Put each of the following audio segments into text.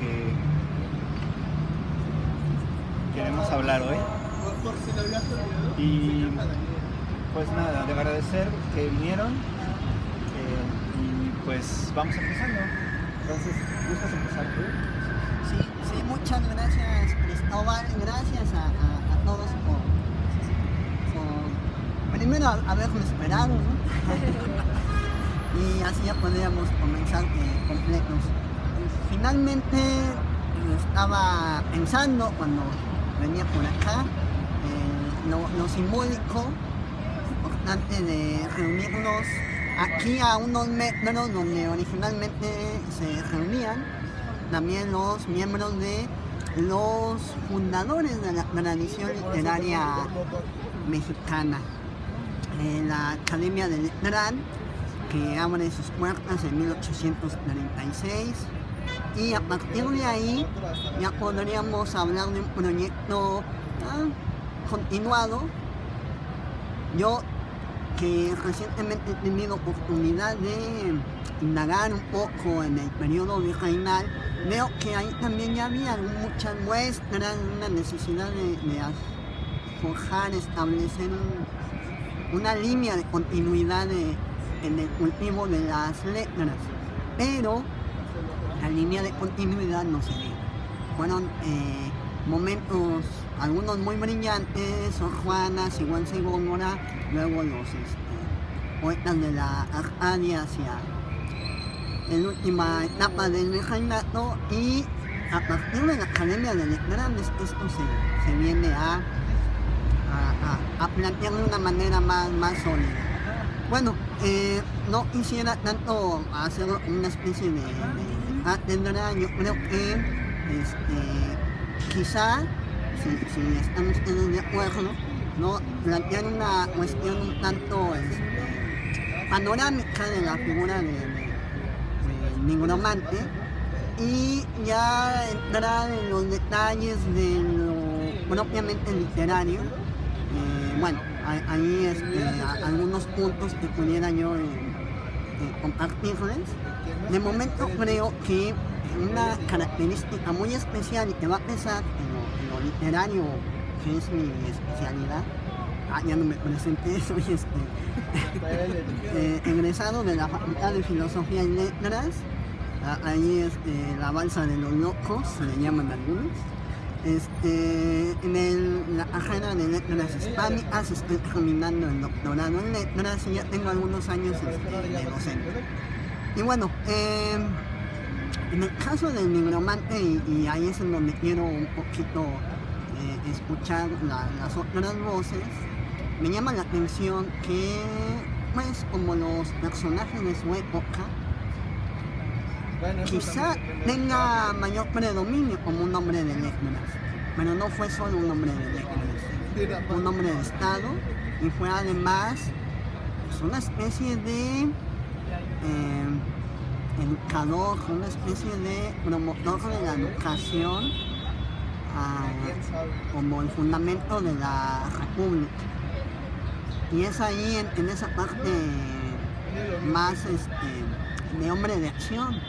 que queremos hablar hoy. Y pues nada, de agradecer que vinieron y pues vamos empezando. Entonces, ¿gustas empezar tú? Sí, muchas gracias, Cristóbal. Gracias a todos por primero haberme esperado, ¿no? Y así ya podríamos comenzar completos. Finalmente estaba pensando cuando venía por acá lo simbólico, importante de reunirnos aquí a unos metros donde originalmente se reunían también los miembros de los fundadores de la tradición literaria mexicana. La Academia de Letrán, que abre sus puertas en 1836, y a partir de ahí ya podríamos hablar de un proyecto continuado. Yo, que recientemente he tenido oportunidad de indagar un poco en el periodo virreinal, veo que ahí también ya había muchas muestras, una necesidad de forjar, establecer una línea de continuidad en el cultivo de las letras, pero la línea de continuidad no se dio. Fueron momentos, algunos muy brillantes, Sor Juana, Sigüenza y Góngora, luego los poetas de la Arcadia hacia la última etapa del virreinato, y a partir de la Academia de Letras esto se viene a plantear de una manera más sólida. Bueno, no quisiera tanto hacer una especie de cátedra. Yo creo que quizá, si están ustedes de acuerdo, ¿no?, plantear una cuestión un tanto panorámica de la figura de nigromante, y ya entrar en los detalles de lo propiamente literario. Bueno, ahí algunos puntos que pudiera yo compartirles. De momento creo que una característica muy especial y que va a pesar en lo literario, que es mi especialidad. Ya no me presenté, soy egresado de la Facultad de Filosofía y Letras. Ahí la balsa de los locos, se le llaman algunos. En la carrera de letras hispánicas estoy terminando el doctorado en letras y ya tengo algunos años de docente. Y bueno, en el caso del nigromante, y ahí es en donde quiero un poquito escuchar las otras voces, me llama la atención que, pues, como los personajes de su época, quizá tenga mayor predominio como un hombre de letras, pero no fue solo un hombre de letras, fue un hombre de Estado, y fue además una especie de educador, una especie de promotor de la educación como el fundamento de la República. Y es ahí en esa parte más de hombre de acción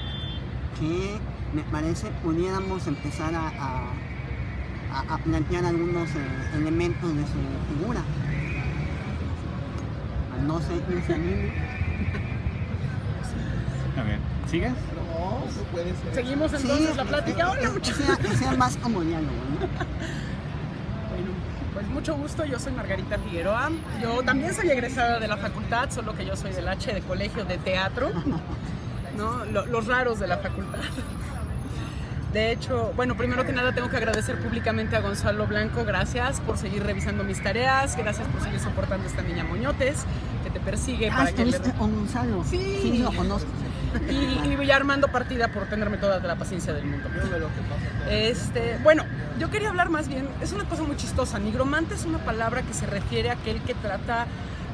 que me parece pudiéramos empezar a plantear algunos elementos de su figura. No sé quién se anime. A ver, ¿sigues? Seguimos entonces la plática. Hola, que sea más como diálogo, ¿no? Bueno, pues mucho gusto, yo soy Margarita Figueroa. Yo también soy egresada de la facultad, solo que yo soy del H de Colegio de Teatro, ¿no? Los raros de la facultad. De hecho, bueno, primero que nada tengo que agradecer públicamente a Gonzalo Blanco. Gracias por seguir revisando mis tareas, gracias por seguir soportando a esta niña Moñotes que te persigue para que ¿Estuviste con Gonzalo? Sí, lo conozco. Y ya Armando Partida por tenerme toda la paciencia del mundo. Bueno, yo quería hablar más bien, es una cosa muy chistosa. Nigromante es una palabra que se refiere a aquel que trata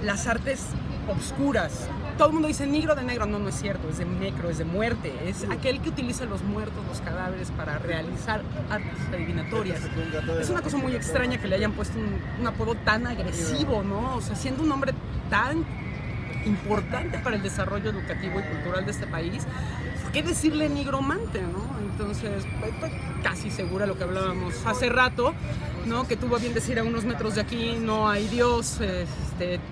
las artes obscuras. Todo el mundo dice negro de negro, no es cierto, es de necro, es de muerte. Es aquel que utiliza los muertos, los cadáveres para realizar artes adivinatorias. Es una cosa muy extraña que le hayan puesto un apodo tan agresivo, ¿no? O sea, siendo un hombre tan importante para el desarrollo educativo y cultural de este país, ¿por qué decirle nigromante, no? Entonces, estoy casi segura lo que hablábamos hace rato, ¿no? Que tuvo a bien decir: a unos metros de aquí no hay Dios,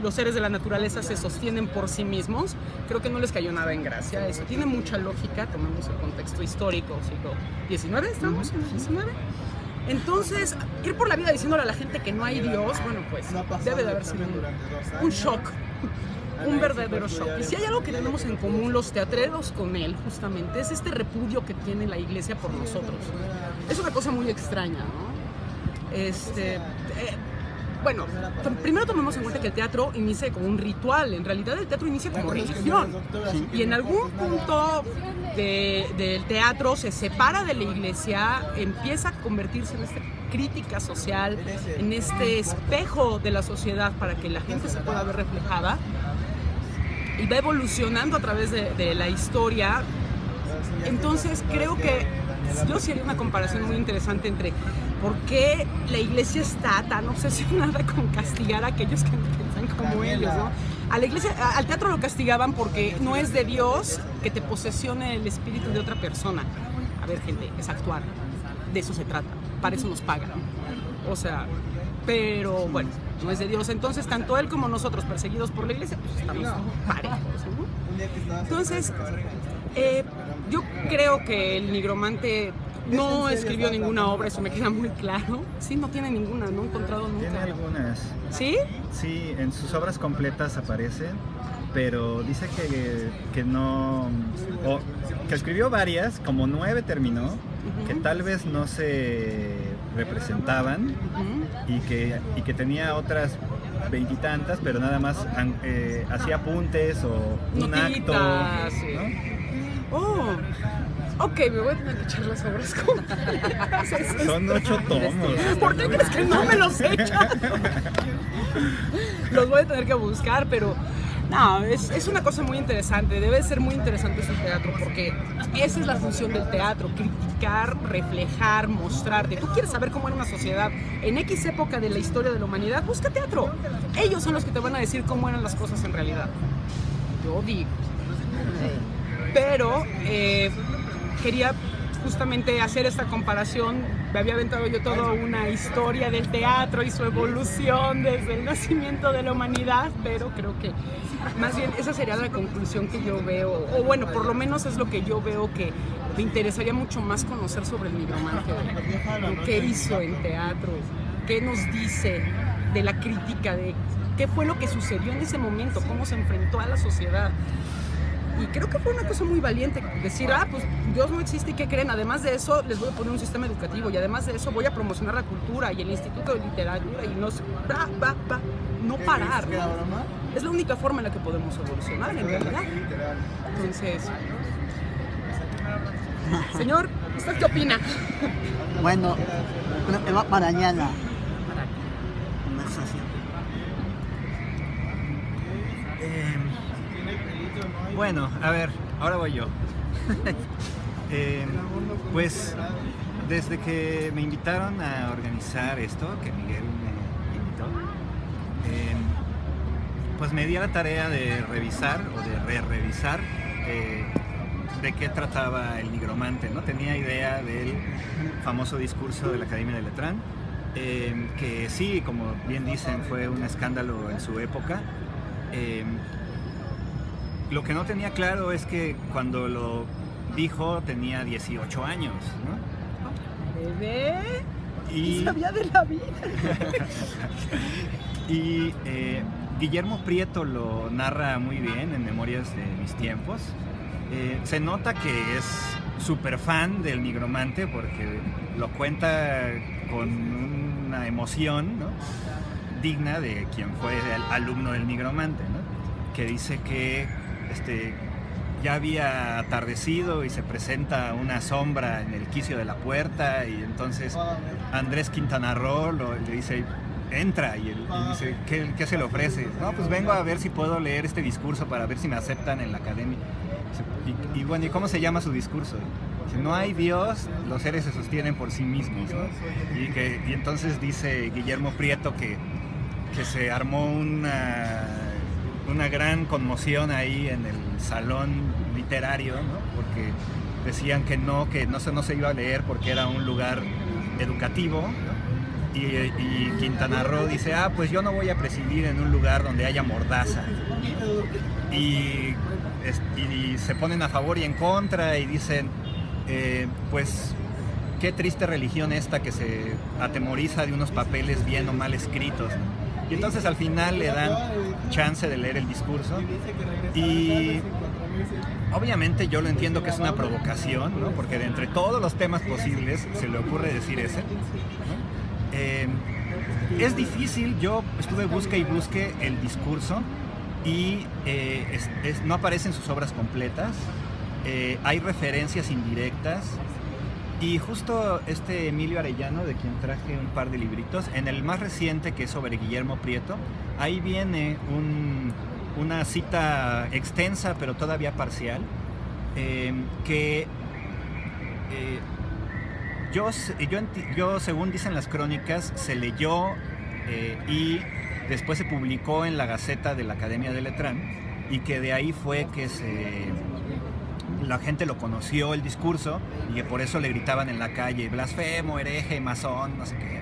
los seres de la naturaleza se sostienen por sí mismos. Creo que no les cayó nada en gracia, eso tiene mucha lógica, tomamos el contexto histórico, siglo XIX, ¿estamos en el XIX? Entonces, ir por la vida diciéndole a la gente que no hay Dios, bueno, pues debe de haber sido un shock, un verdadero shock. Y si hay algo que tenemos en común los teatreros con él, justamente, es este repudio que tiene la iglesia por nosotros. Es una cosa muy extraña, ¿no? Bueno, primero tomemos en cuenta que el teatro inicia como un ritual. En realidad el teatro inicia como religión. Y en algún punto del teatro se separa de la iglesia, empieza a convertirse en esta crítica social, en este espejo de la sociedad para que la gente se pueda ver reflejada. Y va evolucionando a través de la historia. Entonces creo que yo sí haría una comparación muy interesante entre por qué la iglesia está tan obsesionada con castigar a aquellos que no piensan como ellos, ¿no? A la iglesia, al teatro lo castigaban porque no es de Dios que te posesione el espíritu de otra persona. A ver, gente, es actuar. De eso se trata. Para eso nos pagan. O sea, pero bueno, no es de Dios. Entonces, tanto él como nosotros, perseguidos por la iglesia, pues estamos parejos, ¿no? Entonces, yo creo que el nigromante no escribió ninguna obra, eso me queda muy claro. Sí, no tiene ninguna, no he encontrado nunca. Tiene algunas. ¿Sí? Sí, en sus obras completas aparecen, pero dice que no... O que escribió varias, como 9 terminó, que tal vez no se representaban y que tenía otras 20 y tantas, pero nada más hacía apuntes o un Notitas, acto, sí. ¿no? Oh, ok, me voy a tener que echar las obras completas. Son 8 tomos. ¿Por qué crees que no me los echa? Los voy a tener que buscar, pero no, es una cosa muy interesante. Debe ser muy interesante su teatro, porque esa es la función del teatro: criticar, reflejar, mostrarte. Tú quieres saber cómo era una sociedad en X época de la historia de la humanidad, busca teatro. Ellos son los que te van a decir cómo eran las cosas en realidad. Yo digo. Pero quería justamente hacer esta comparación. Me había aventado yo toda una historia del teatro y su evolución desde el nacimiento de la humanidad, pero creo que más bien esa sería la conclusión que yo veo, o bueno, por lo menos es lo que yo veo, que me interesaría mucho más conocer sobre el nigromante, qué hizo en teatro, qué nos dice de la crítica, de qué fue lo que sucedió en ese momento, cómo se enfrentó a la sociedad. Y creo que fue una cosa muy valiente decir: pues Dios no existe, ¿y qué creen? Además de eso, les voy a poner un sistema educativo, y además de eso voy a promocionar la cultura y el Instituto de Literatura, y no parar, ¿no? Es la única forma en la que podemos evolucionar, en realidad. Entonces, señor, ¿usted qué opina? Bueno, creo que va para allá la conversación. Bueno, a ver, ahora voy yo. Pues desde que me invitaron a organizar esto, que Miguel me invitó, pues me di a la tarea de revisar o de revisar de qué trataba el nigromante, ¿no? Tenía idea del famoso discurso de la Academia de Letrán, que sí, como bien dicen, fue un escándalo en su época. Lo que no tenía claro es que cuando lo dijo tenía 18 años, ¿no? ¿Bebé? Y ¿Qué sabía de la vida? Y Guillermo Prieto lo narra muy bien en Memorias de mis tiempos. Se nota que es súper fan del nigromante porque lo cuenta con una emoción, ¿no?, digna de quien fue el alumno del nigromante, ¿no?, que dice que ya había atardecido y se presenta una sombra en el quicio de la puerta, y entonces Andrés Quintana Roo le dice: entra, y él dice: ¿Qué se le ofrece? No, pues vengo a ver si puedo leer este discurso para ver si me aceptan en la academia. Y bueno, ¿y cómo se llama su discurso? Dice: no hay Dios, los seres se sostienen por sí mismos, ¿no? Y entonces dice Guillermo Prieto que se armó una gran conmoción ahí en el salón literario, ¿no? Porque decían que no se iba a leer porque era un lugar educativo, ¿no? Y Quintana Roo dice, pues yo no voy a presidir en un lugar donde haya mordaza. Y se ponen a favor y en contra y dicen, pues qué triste religión esta que se atemoriza de unos papeles bien o mal escritos, ¿no? Y entonces al final le dan chance de leer el discurso y obviamente yo lo entiendo que es una provocación, ¿no? Porque de entre todos los temas posibles se le ocurre decir ese, ¿no? Es difícil, yo estuve busque el discurso y no aparecen sus obras completas, hay referencias indirectas. Y justo Emilio Arellano, de quien traje un par de libritos, en el más reciente, que es sobre Guillermo Prieto, ahí viene una cita extensa, pero todavía parcial, que yo, según dicen las crónicas, se leyó y después se publicó en la Gaceta de la Academia de Letrán, y que de ahí fue que la gente lo conoció, el discurso, y que por eso le gritaban en la calle, blasfemo, hereje, masón, no sé qué.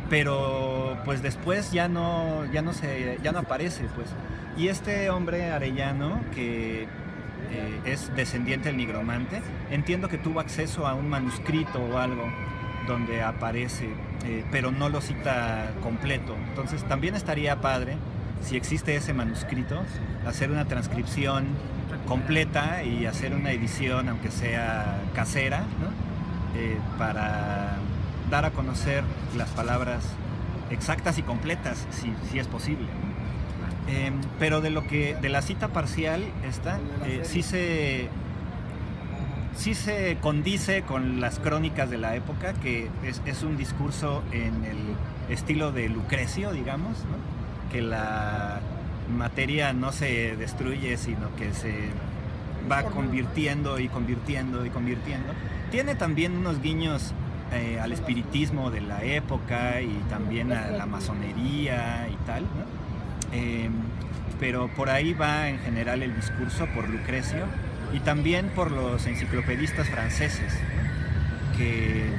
Pero pues después ya no aparece, pues. Y este hombre Arellano, que es descendiente del nigromante, entiendo que tuvo acceso a un manuscrito o algo donde aparece, pero no lo cita completo. Entonces también estaría padre, si existe ese manuscrito, hacer una transcripción completa y hacer una edición, aunque sea casera, ¿no? Para dar a conocer las palabras exactas y completas, si es posible. Pero de la cita parcial sí se condice con las crónicas de la época, que es un discurso en el estilo de Lucrecio, digamos, ¿no? Que la materia no se destruye, sino que se va convirtiendo y convirtiendo y convirtiendo. Tiene también unos guiños al espiritismo de la época y también a la masonería y tal, ¿no? Pero por ahí va en general el discurso, por Lucrecio y también por los enciclopedistas franceses, ¿no? Que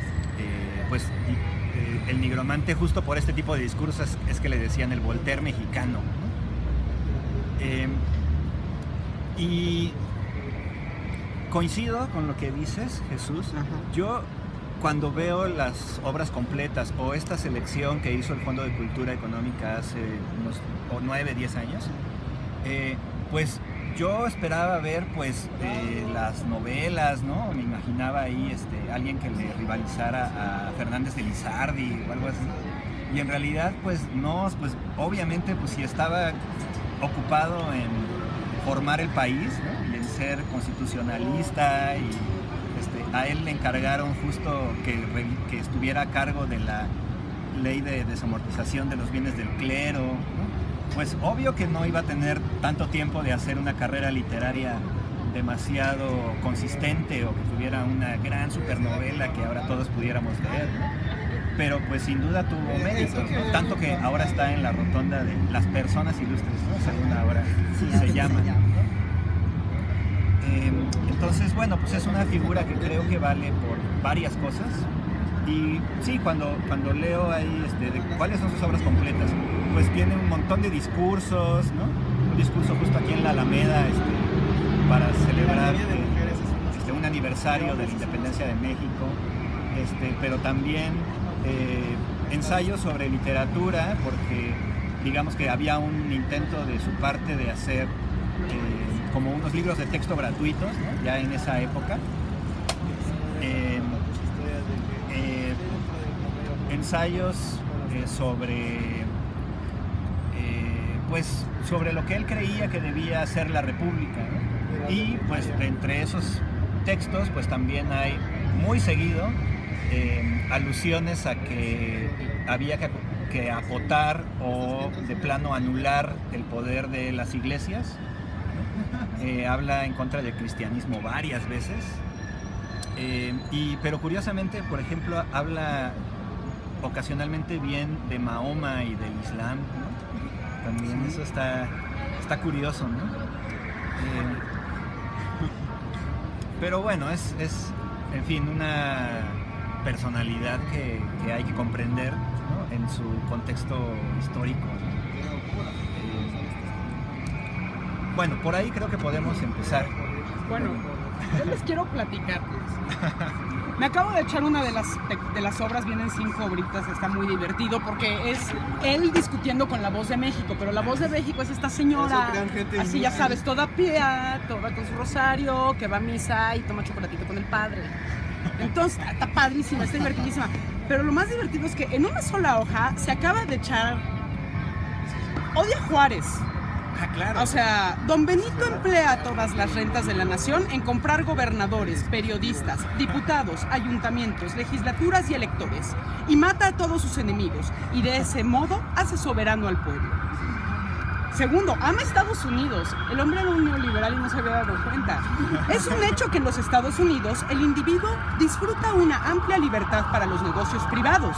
el nigromante, justo por este tipo de discursos, es que le decían el Voltaire mexicano, ¿no? Y coincido con lo que dices, Jesús. Ajá. Yo, cuando veo las obras completas o esta selección que hizo el Fondo de Cultura Económica hace unos 9, 10 años, pues yo esperaba ver las novelas, ¿no? Me imaginaba ahí alguien que le rivalizara a Fernández de Lizardi o algo así. Y en realidad pues no, pues obviamente pues si estaba ocupado en formar el país, ¿no? Y en ser constitucionalista, y a él le encargaron justo que estuviera a cargo de la ley de desamortización de los bienes del clero, ¿no? Pues obvio que no iba a tener tanto tiempo de hacer una carrera literaria demasiado consistente o que tuviera una gran supernovela que ahora todos pudiéramos leer, ¿no? Pero pues sin duda tuvo méritos, ¿no? Tanto que ahora está en la rotonda de las personas ilustres, ¿no? Según ahora se llama. Entonces, bueno, pues es una figura que creo que vale por varias cosas. Y sí, cuando leo ahí de cuáles son sus obras completas, pues tiene un montón de discursos, ¿no? Un discurso justo aquí en la Alameda para celebrar un aniversario de la independencia de México, pero también ensayos sobre literatura, porque digamos que había un intento de su parte de hacer como unos libros de texto gratuitos, ¿no? Ya en esa época. Ensayos sobre lo que él creía que debía ser la República, ¿no? Y pues entre esos textos pues también hay muy seguido alusiones a que había que acotar o de plano anular el poder de las iglesias. Habla en contra del cristianismo varias veces, pero curiosamente, por ejemplo, habla ocasionalmente bien de Mahoma y del Islam, ¿no? también. Eso está curioso, ¿no? Pero bueno, es en fin, una personalidad que hay que comprender, ¿no? En su contexto histórico, ¿no? Bueno, por ahí creo que podemos empezar. Bueno, yo les quiero platicar. Me acabo de echar una de las obras, vienen 5 obritas, está muy divertido porque es él discutiendo con La Voz de México, pero La Voz de México es esta señora, así ya sabes, toda pía, toda con su rosario, que va a misa y toma chocolatito con el padre. Entonces, está padrísima, está divertidísima. Pero lo más divertido es que en una sola hoja se acaba de echar Odia a Juárez. Ah, claro. O sea, don Benito emplea todas las rentas de la nación en comprar gobernadores, periodistas, diputados, ayuntamientos, legislaturas y electores, y mata a todos sus enemigos, y de ese modo hace soberano al pueblo. Segundo, ama Estados Unidos. El hombre era un neoliberal y no se había dado cuenta. Es un hecho que en los Estados Unidos el individuo disfruta una amplia libertad para los negocios privados.